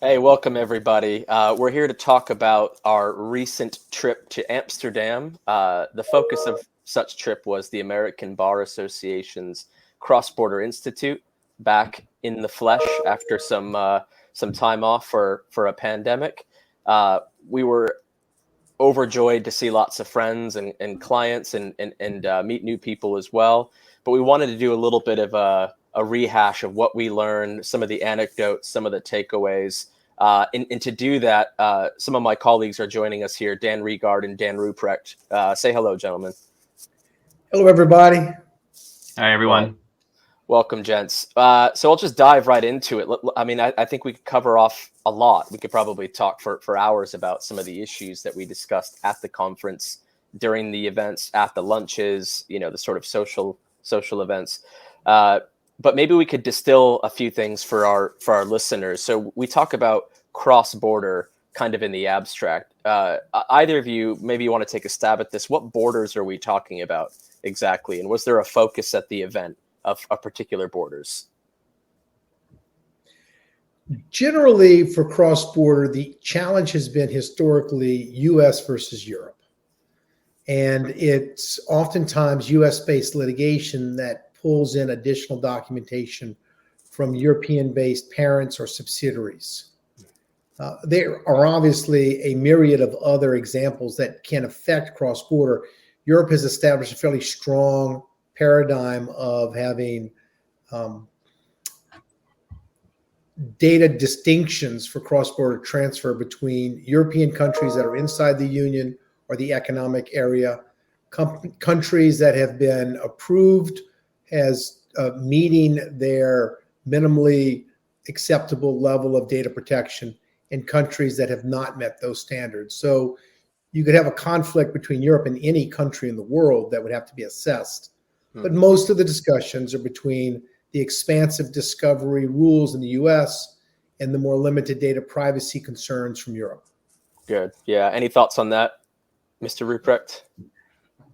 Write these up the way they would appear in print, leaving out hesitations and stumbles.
Hey, welcome everybody. We're here to talk about our recent trip to Amsterdam. The focus of such trip was the American Bar Association's Cross-Border Institute, back in the flesh after some time off for a pandemic. We were overjoyed to see lots of friends and clients and meet new people as well. But we wanted to do a little bit of a rehash of what we learned, some of the anecdotes, some of the takeaways. And to do that, some of my colleagues are joining us here, Dan Regard and Dan Rupprecht. Say hello, gentlemen. Hello, everybody. Hi, everyone. Welcome, gents. So I'll just dive right into it. I mean, I think we could cover off a lot. We could probably talk for hours about some of the issues that we discussed at the conference, during the events, at the lunches, the sort of social events. But maybe we could distill a few things for our listeners. So we talk about cross-border kind of in the abstract. Either of you, maybe you want to take a stab at this. What borders are we talking about exactly? And was there a focus at the event of particular borders? Generally, for cross-border, the challenge has been historically U.S. versus Europe. And it's oftentimes U.S.-based litigation that pulls in additional documentation from European-based parents or subsidiaries. There are obviously a myriad of other examples that can affect cross-border. Europe has established a fairly strong paradigm of having data distinctions for cross-border transfer between European countries that are inside the Union or the economic area, countries that have been approved as meeting their minimally acceptable level of data protection, and countries that have not met those standards. So you could have a conflict between Europe and any country in the world that would have to be assessed. But most of the discussions are between the expansive discovery rules in the US and the more limited data privacy concerns from Europe. Good. Yeah. Any thoughts on that, Mr. Rupprecht?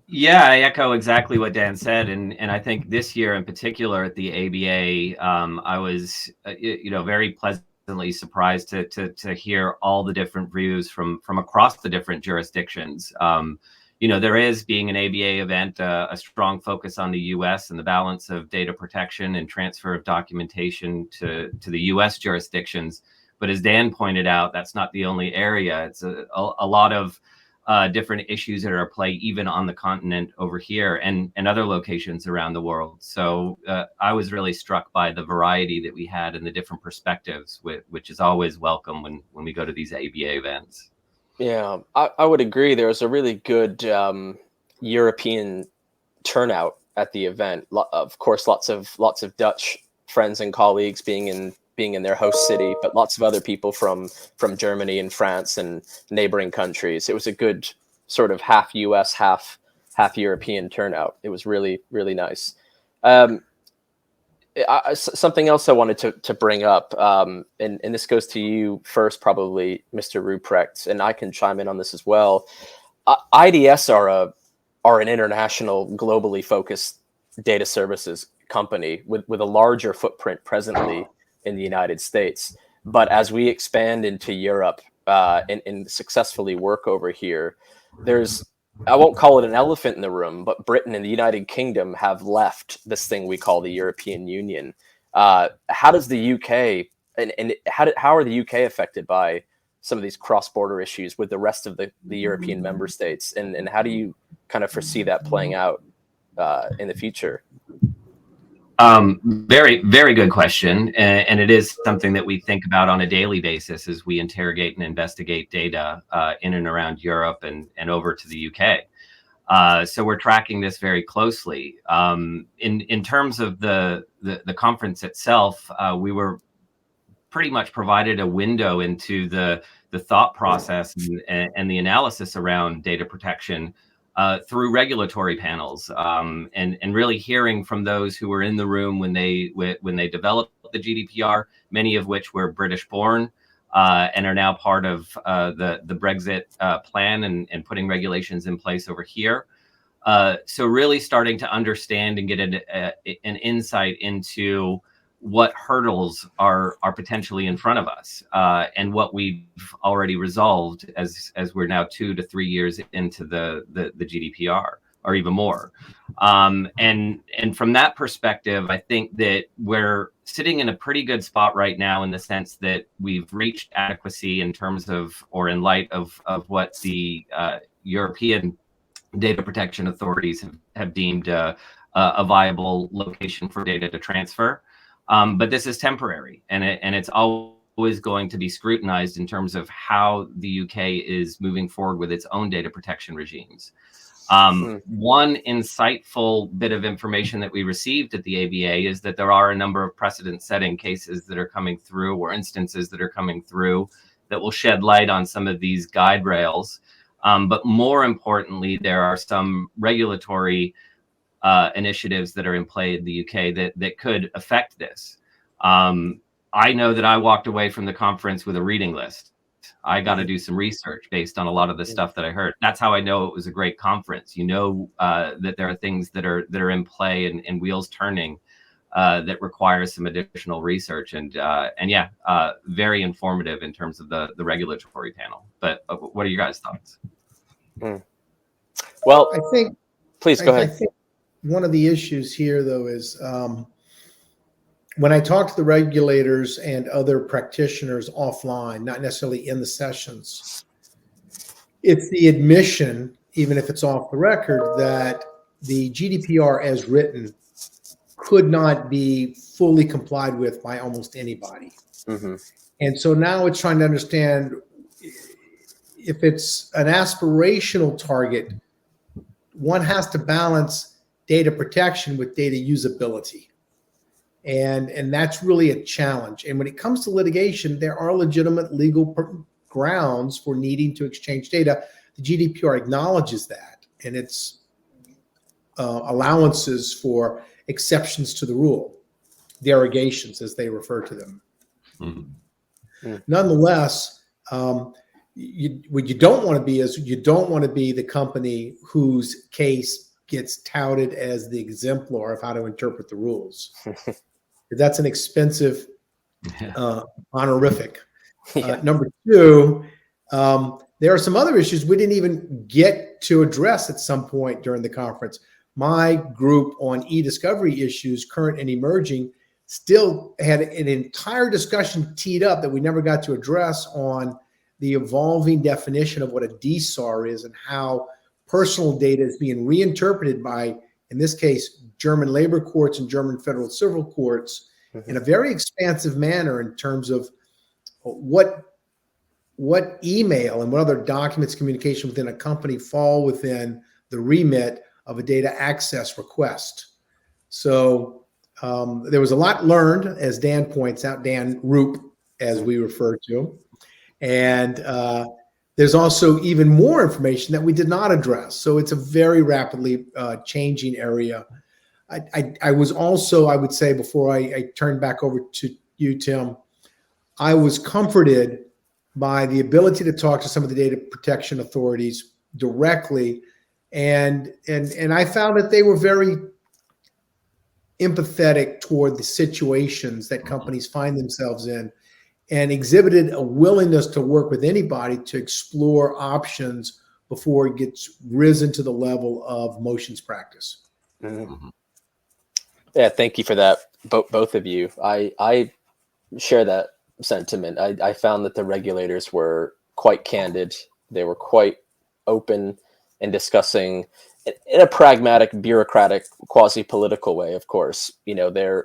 Yeah, I echo exactly what Dan said. And I think this year in particular at the ABA, I was, very pleasantly surprised to hear all the different views from across the different jurisdictions. There is, being an ABA event, a strong focus on the U.S. and the balance of data protection and transfer of documentation to the U.S. jurisdictions. But as Dan pointed out, that's not the only area. It's a lot of different issues that are at play, even on the continent over here and other locations around the world. So I was really struck by the variety that we had and the different perspectives, which is always welcome when we go to these ABA events. Yeah, I would agree. There was a really good European turnout at the event. Of course, lots of Dutch friends and colleagues being in their host city, but lots of other people from Germany and France and neighboring countries. It was a good sort of half US, half European turnout. It was really, really nice. Something else I wanted to bring up, and this goes to you first, probably, Mr. Rupprecht, and I can chime in on this as well. IDS are an international, globally focused data services company with a larger footprint presently in the United States. But as we expand into Europe and successfully work over here, I won't call it an elephant in the room, but Britain and the United Kingdom have left this thing we call the European Union. How does the UK and how are the UK affected by some of these cross-border issues with the rest of the European member states? And how do you kind of foresee that playing out in the future? Very, very good question. And it is something that we think about on a daily basis as we interrogate and investigate data in and around Europe and over to the UK. So we're tracking this very closely. In terms of the conference itself, we were pretty much provided a window into the thought process and the analysis around data protection through regulatory panels, and really hearing from those who were in the room when they developed the GDPR, many of which were British born and are now part of the Brexit plan and putting regulations in place over here. So really starting to understand and get an insight into what hurdles are potentially in front of us, and what we've already resolved as we're now 2 to 3 years into the GDPR, or even more. And from that perspective, I think that we're sitting in a pretty good spot right now, in the sense that we've reached adequacy in terms of, or in light of what the European data protection authorities have deemed a viable location for data to transfer. But this is temporary, and it's always going to be scrutinized in terms of how the UK is moving forward with its own data protection regimes. One insightful bit of information that we received at the ABA is that there are a number of precedent-setting cases that are coming through, or instances that are coming through, that will shed light on some of these guide rails. But more importantly, there are some regulatory initiatives that are in play in the UK that could affect this. I know that I walked away from the conference with a reading list. I got to do some research based on a lot of the stuff that I heard. That's how I know it was a great conference. You know, that there are things that are in play and wheels turning that require some additional research, and yeah, very informative in terms of the regulatory panel. But what are your guys' thoughts? Well, I think, please go ahead. I think one of the issues here, though, is when I talk to the regulators and other practitioners offline, not necessarily in the sessions, it's the admission, even if it's off the record, that the GDPR as written could not be fully complied with by almost anybody. And so now it's trying to understand, if it's an aspirational target, one has to balance data protection with data usability. And that's really a challenge. And when it comes to litigation, there are legitimate legal grounds for needing to exchange data. The GDPR acknowledges that, and its allowances for exceptions to the rule, derogations as they refer to them. Nonetheless, what you don't want to be is, you don't want to be the company whose case gets touted as the exemplar of how to interpret the rules. That's an expensive honorific. Number two, there are some other issues we didn't even get to address at some point during the conference. My group on e-discovery issues, current and emerging, still had an entire discussion teed up that we never got to address on the evolving definition of what a DSAR is, and how personal data is being reinterpreted by, in this case, German labor courts and German federal civil courts in a very expansive manner in terms of what email and what other documents, communication within a company fall within the remit of a data access request. So there was a lot learned, as Dan points out, Dan Rupp, as we refer to him. And there's also even more information that we did not address. So it's a very rapidly changing area. I was also, I would say, before I turn back over to you, Tim, I was comforted by the ability to talk to some of the data protection authorities directly. And I found that they were very empathetic toward the situations that companies find themselves in, and exhibited a willingness to work with anybody to explore options before it gets risen to the level of motions practice. Yeah, thank you for that, both of you. I share that sentiment. I found that the regulators were quite candid. They were quite open in discussing, in a pragmatic, bureaucratic, quasi-political way, of course, their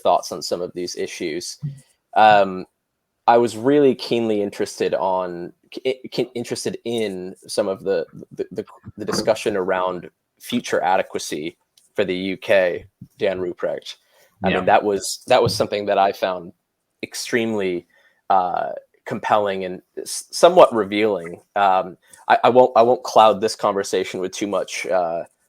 thoughts on some of these issues. I was really keenly interested in some of the discussion around future adequacy for the UK, Dan Rupprecht. I mean, that was something that I found extremely compelling and somewhat revealing. I won't cloud this conversation with too much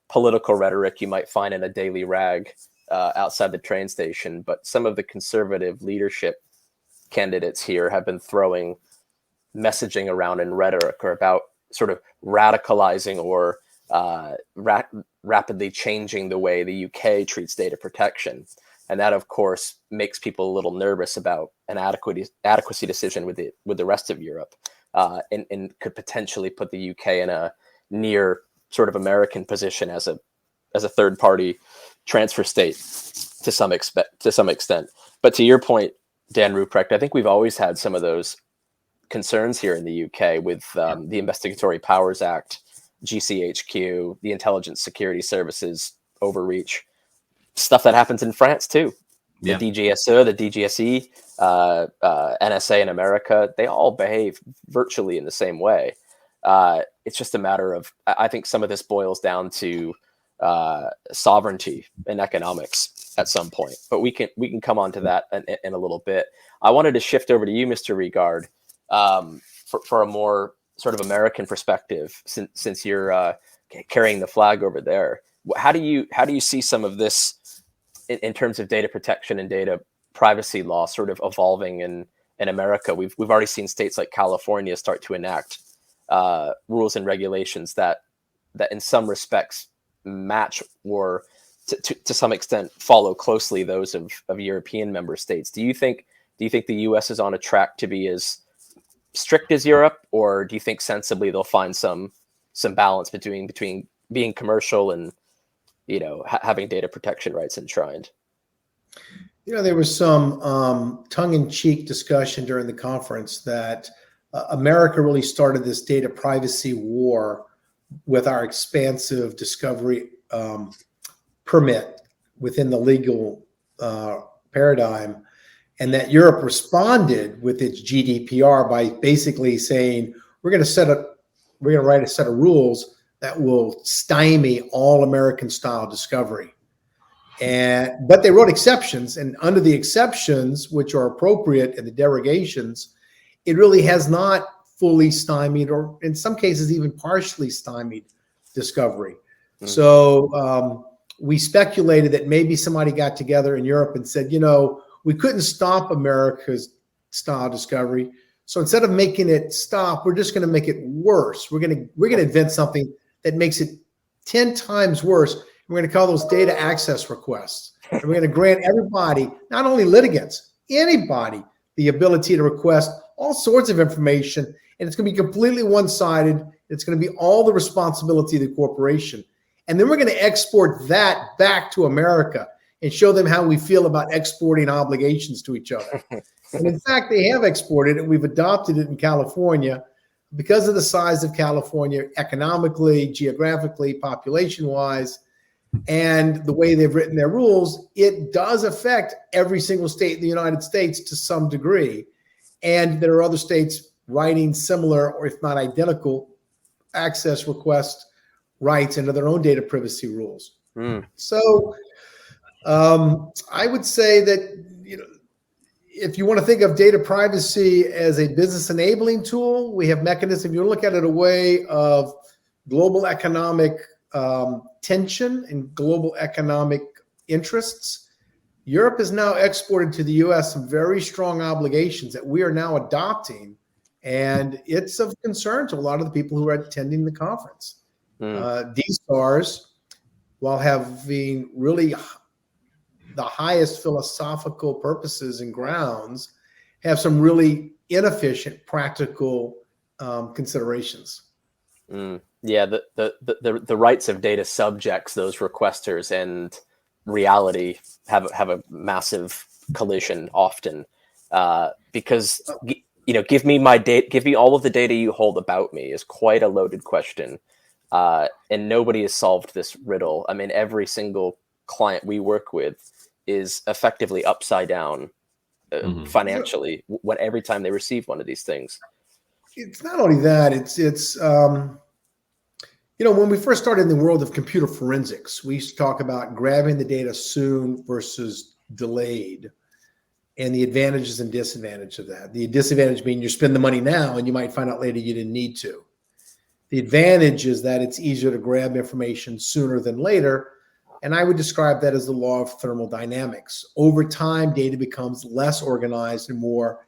political rhetoric you might find in a daily rag outside the train station, but some of the conservative leadership candidates here have been throwing messaging around in rhetoric, or about sort of radicalizing or rapidly changing the way the UK treats data protection. and that of course makes people a little nervous about an adequacy decision with the rest of Europe, and could potentially put the UK in a near sort of American position as a third party transfer state to some extent. But to your point, Dan Rupprecht, I think we've always had some of those concerns here in the UK with the Investigatory Powers Act, GCHQ, the Intelligence Security Services overreach, stuff that happens in France too. The DGSE, the DGSE, NSA in America, they all behave virtually in the same way. It's just a matter of, I think some of this boils down to sovereignty and economics at some point, but we can come on to that in a little bit. I wanted to shift over to you, Mr. Regard, for a more sort of American perspective, since you're carrying the flag over there. How do you see some of this in terms of data protection and data privacy law sort of evolving in America? We've already seen states like California start to enact rules and regulations that in some respects match or to some extent follow closely those of European member states. Do you think the US is on a track to be as strict as Europe, or do you think sensibly they'll find some balance between being commercial and having data protection rights enshrined? There was some tongue-in-cheek discussion during the conference that America really started this data privacy war with our expansive discovery permit within the legal paradigm, and that Europe responded with its GDPR by basically saying, we're going to write a set of rules that will stymie all American style discovery. But they wrote exceptions, and under the exceptions, which are appropriate, and the derogations, it really has not fully stymied, or in some cases even partially stymied, discovery. So we speculated that maybe somebody got together in Europe and said, we couldn't stop America's style discovery, so instead of making it stop, we're just going to make it worse. We're going to invent something that makes it 10 times worse. We're going to call those data access requests. And we're going to grant everybody, not only litigants, anybody, the ability to request all sorts of information. And it's going to be completely one-sided. It's going to be all the responsibility of the corporation. And then we're going to export that back to America and show them how we feel about exporting obligations to each other. And in fact, they have exported it. We've adopted it in California. Because of the size of California, economically, geographically, population-wise, and the way they've written their rules, it does affect every single state in the United States to some degree. And there are other states writing similar, or if not identical, access request rights into their own data privacy rules. So I would say that, if you want to think of data privacy as a business enabling tool, we have mechanisms. You look at it a way of global economic tension and global economic interests. Europe has now exported to the US some very strong obligations that we are now adopting, and it's of concern to a lot of the people who are attending the conference. DSARS, while having really the highest philosophical purposes and grounds, have some really inefficient practical considerations. Yeah, the rights of data subjects, those requesters, and reality have a massive collision often, because give me my data, give me all of the data you hold about me is quite a loaded question, and nobody has solved this riddle. I mean, every single client we work with is effectively upside down financially every time they receive one of these things. It's not only that, it's when we first started in the world of computer forensics, we used to talk about grabbing the data soon versus delayed, and the advantages and disadvantages of that. The disadvantage being you spend the money now and you might find out later you didn't need to. The advantage is that it's easier to grab information sooner than later. And I would describe that as the law of thermodynamics. Over time, data becomes less organized and more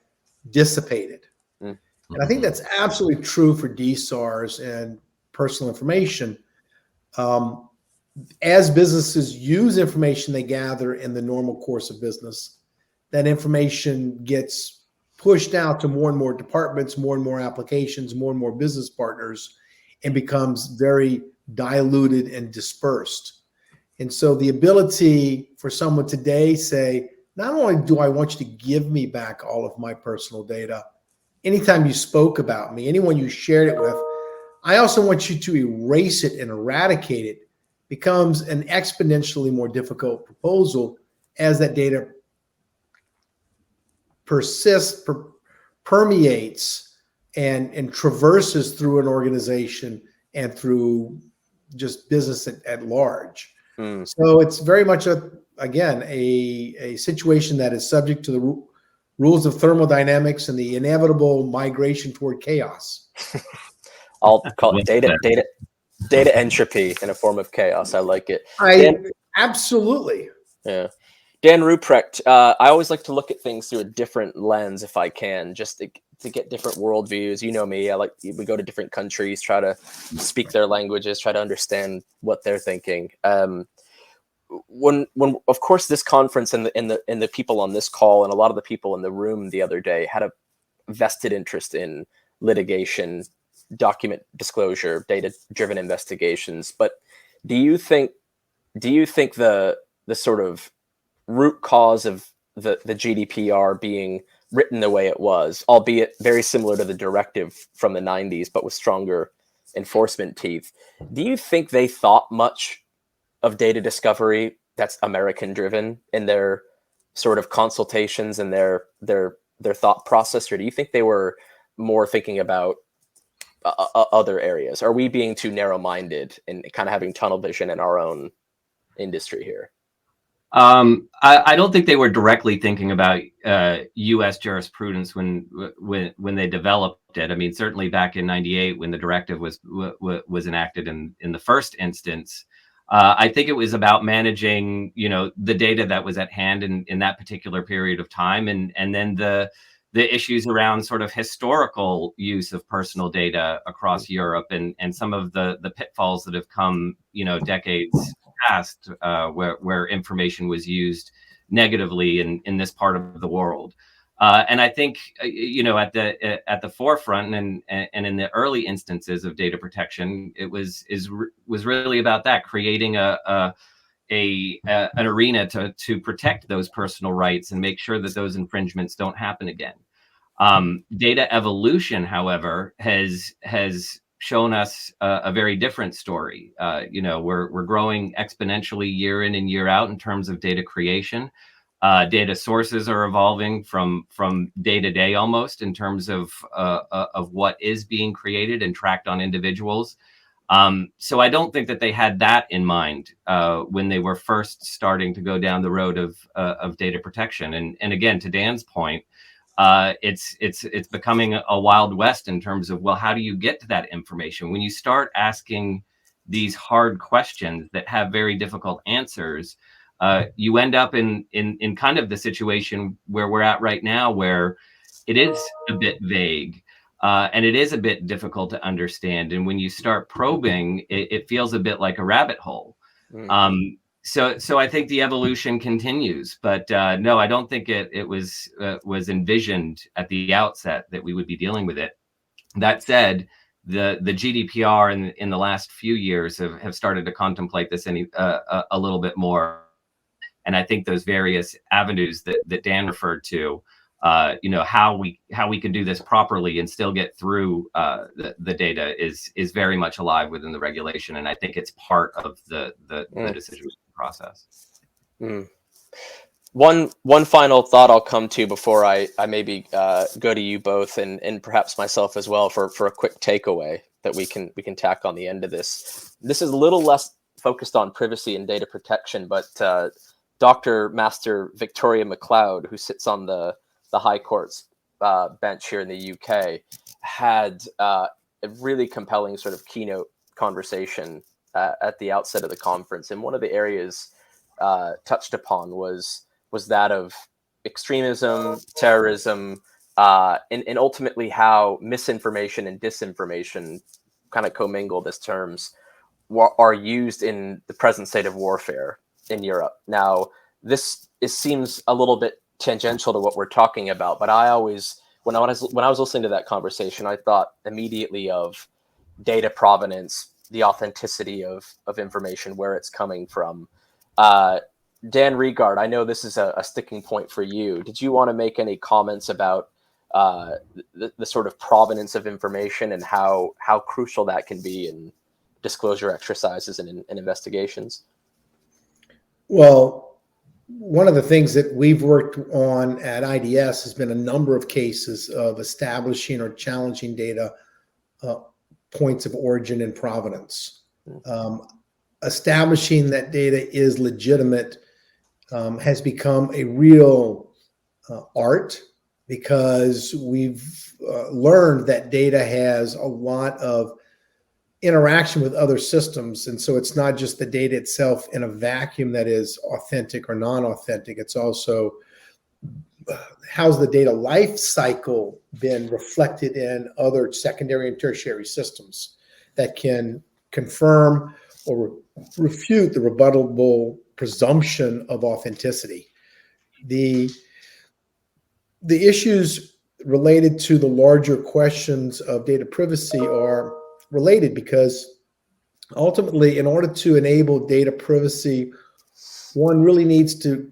dissipated. And I think that's absolutely true for DSARS and personal information. as businesses use information they gather in the normal course of business, that information gets pushed out to more and more departments, more and more applications, more and more business partners, and becomes very diluted and dispersed. And so the ability for someone today say, not only do I want you to give me back all of my personal data, anytime you spoke about me, anyone you shared it with, I also want you to erase it and eradicate it, becomes an exponentially more difficult proposal as that data persists, permeates, and traverses through an organization and through just business at large. So it's very much a situation that is subject to the rules of thermodynamics and the inevitable migration toward chaos. I'll call it data entropy in a form of chaos. I like it. Absolutely. Yeah. Dan Rupprecht, I always like to look at things through a different lens if I can, just to get different worldviews. You know me, we go to different countries, try to speak their languages, try to understand what they're thinking. When of course this conference and the people on this call and a lot of the people in the room the other day had a vested interest in litigation, document disclosure, data-driven investigations. But do you think the sort of root cause of the GDPR being written the way it was, albeit very similar to the directive from the 90s, but with stronger enforcement teeth, do you think they thought much of data discovery that's American driven in their sort of consultations and their thought process? Or do you think they were more thinking about other areas? Are we being too narrow-minded and kind of having tunnel vision in our own industry here? I don't think they were directly thinking about U.S. jurisprudence when they developed it. I mean, certainly back in '98 when the directive was enacted in the first instance, I think it was about managing, the data that was at hand in that particular period of time, and then the issues around sort of historical use of personal data across Europe and some of the pitfalls that have come, decades past, where information was used negatively in this part of the world. And I think, at the forefront and in the early instances of data protection, it was really about that, creating an arena to protect those personal rights and make sure that those infringements don't happen again. Data evolution, however, has shown us a very different story. We're growing exponentially year in and year out in terms of data creation. Data sources are evolving from day to day almost in terms of what is being created and tracked on individuals. So I don't think that they had that in mind when they were first starting to go down the road of data protection. And again, to Dan's point, it's becoming a wild west in terms of, well, how do you get to that information? When you start asking these hard questions that have very difficult answers, you end up in kind of the situation where we're at right now, where it is a bit vague and it is a bit difficult to understand. And when you start probing, it feels a bit like a rabbit hole. So I think the evolution continues, but no, I don't think it was envisioned at the outset that we would be dealing with it. That said, the GDPR in the last few years have started to contemplate this a little bit more, and I think those various avenues that Dan referred to, how we could do this properly and still get through the data is very much alive within the regulation, and I think it's part of the decision process. One final thought I'll come to before I maybe go to you both and perhaps myself as well for a quick takeaway that we can tack on the end of this. This is a little less focused on privacy and data protection, but Dr. Master Victoria McLeod, who sits on the High Court's bench here in the UK, had a really compelling sort of keynote conversation at the outset of the conference. And one of the areas touched upon was that of extremism, terrorism, and ultimately how misinformation and disinformation kind of commingled as terms. are used in the present state of warfare in Europe. Now, seems a little bit tangential to what we're talking about, but I always, when I was listening to that conversation, I thought immediately of data provenance, the authenticity of information, where it's coming from. Dan Regard, I know this is a sticking point for you. Did you want to make any comments about the sort of provenance of information and how crucial that can be in disclosure exercises and investigations? Well, one of the things that we've worked on at IDS has been a number of cases of establishing or challenging data points of origin and provenance. Establishing that data is legitimate has become a real art, because we've learned that data has a lot of interaction with other systems. And so it's not just the data itself in a vacuum that is authentic or non-authentic. It's also how's the data life cycle been reflected in other secondary and tertiary systems that can confirm or refute the rebuttable presumption of authenticity. The issues related to the larger questions of data privacy are related, because ultimately, in order to enable data privacy, one really needs to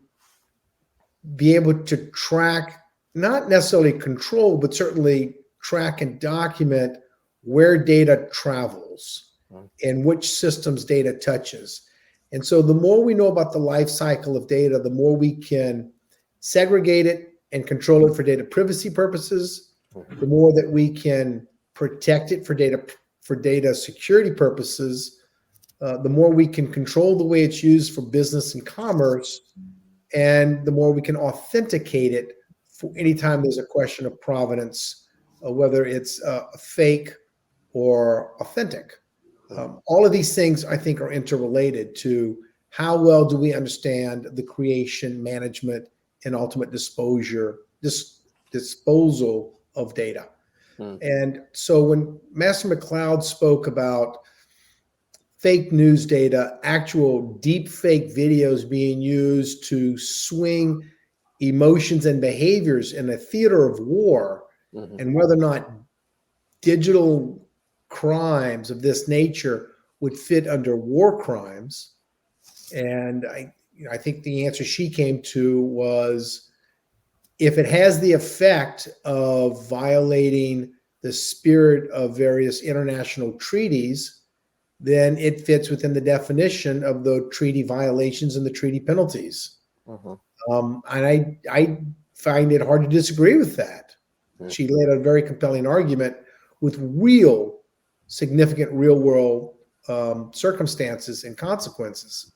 be able to track, not necessarily control, but certainly track and document where data travels and which systems data touches. And so the more we know about the life cycle of data, the more we can segregate it and control it for data privacy purposes, the more that we can protect it for data security purposes, the more we can control the way it's used for business and commerce, and the more we can authenticate it for any time there's a question of provenance, whether it's fake or authentic. All of these things, I think, are interrelated to how well do we understand the creation, management, and ultimate disposal of data. And so when Master McLeod spoke about fake news data, actual deep fake videos being used to swing emotions and behaviors in a theater of war, and whether or not digital crimes of this nature would fit under war crimes. And I think the answer she came to was, if it has the effect of violating the spirit of various international treaties, then it fits within the definition of the treaty violations and the treaty penalties. And I find it hard to disagree with that. She laid out a very compelling argument with real significant real world circumstances and consequences.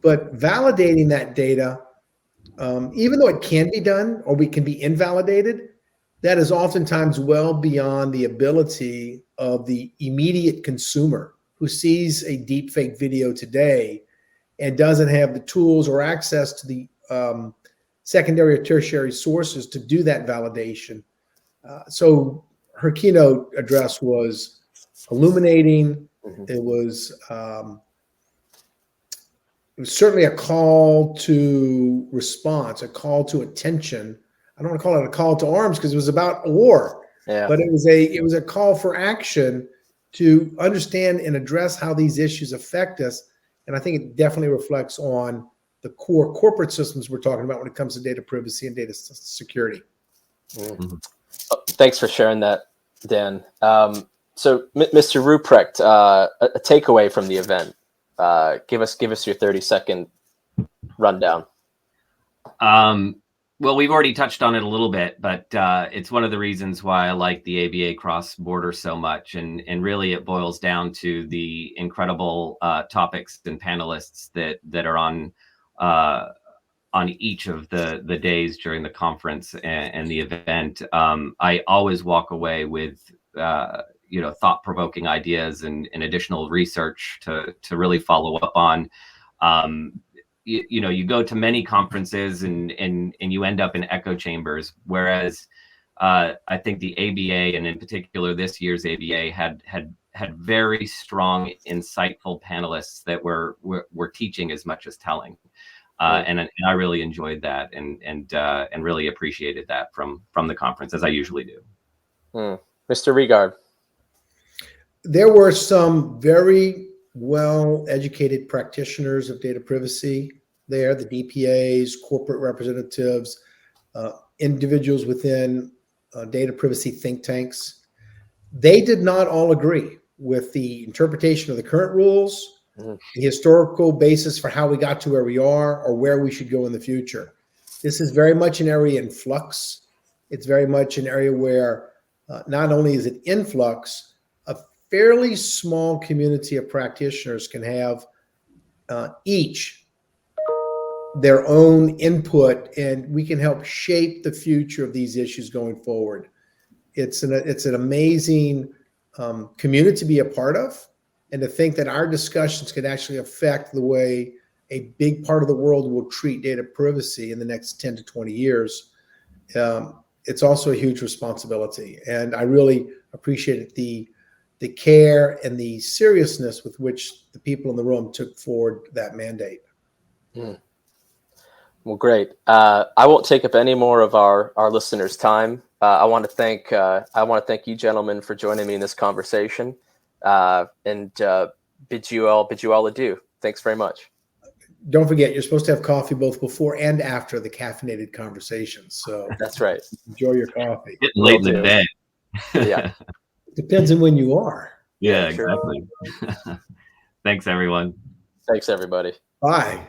But validating that data, even though it can be done or we can be invalidated, that is oftentimes well beyond the ability of the immediate consumer who sees a deep fake video today and doesn't have the tools or access to the secondary or tertiary sources to do that validation. So her keynote address was illuminating. It was certainly a call to response, a call to attention. I don't want to call it a call to arms because it was about a war, but it was a call for action to understand and address how these issues affect us. And I think it definitely reflects on the core corporate systems we're talking about when it comes to data privacy and data security. Thanks for sharing that, Dan. So, Mr. Rupprecht, a takeaway from the event. Give us your 30-second rundown. Well, we've already touched on it a little bit, but it's one of the reasons why I like the ABA cross-border so much. And really it boils down to the incredible topics and panelists that are on each of the days during the conference and the event. I always walk away with thought-provoking ideas and additional research to really follow up on. You go to many conferences and you end up in echo chambers, whereas I think the ABA, and in particular this year's ABA, had had very strong, insightful panelists that were teaching as much as telling. And I really enjoyed that and really appreciated that from the conference, as I usually do. Mr. Regard. There were some very well-educated practitioners of data privacy there, the DPAs, corporate representatives, individuals within data privacy think tanks. They did not all agree with the interpretation of the current rules, the historical basis for how we got to where we are, or where we should go in the future. This is very much an area in flux. It's very much an area where not only is it in flux, a fairly small community of practitioners can have each their own input, and we can help shape the future of these issues going forward. It's an amazing community to be a part of, and to think that our discussions could actually affect the way a big part of the world will treat data privacy in the next 10 to 20 years. It's also a huge responsibility, and I really appreciated the care and the seriousness with which the people in the room took forward that mandate. Well, great. I won't take up any more of our listeners' time. I want to thank you gentlemen for joining me in this conversation, and bid you all adieu. Thanks very much. Don't forget, you're supposed to have coffee both before and after the caffeinated conversations. So that's right. Enjoy your coffee. It's late in the day. Yeah. Depends on when you are. Yeah, exactly. Thanks, everyone. Thanks, everybody. Bye.